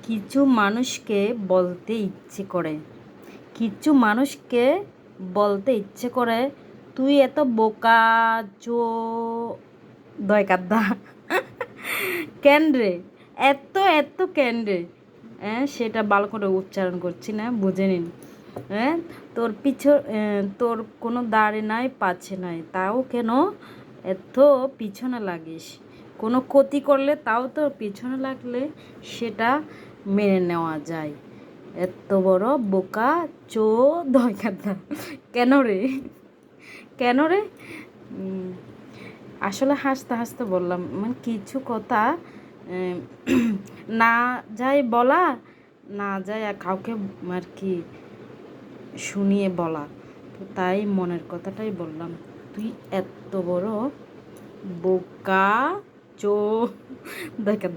কিছু মানুষকে বলতে ইচ্ছে করে, কিছু মানুষকে বলতে ইচ্ছে করে, তুই এত বোকা, চো দয়কাদ্দা কেন রে, এত এত কেন রে? হ্যাঁ, সেটা ভালো করে উচ্চারণ করছি না, বুঝে নিন। হ্যাঁ, তোর কোনো দাড়ি নাই, পাছে নাই, তাও কেন এত পিছনে লাগিস? কোনো ক্ষতি করলে তাও তোর পিছনে লাগলে সেটা মেনে নেওয়া যায়। এত বড় বোকা, চো দরকার কেন রে? কেন রে? উম, আসলে হাসতে হাসতে বললাম, মানে কিছু কথা উম, না যায় বলা, না যায় আর কাউকে আর কি শুনিয়ে বলা, তো তাই মনের কথাটাই বললাম। তুই এত বড় বোকা, চো দরকার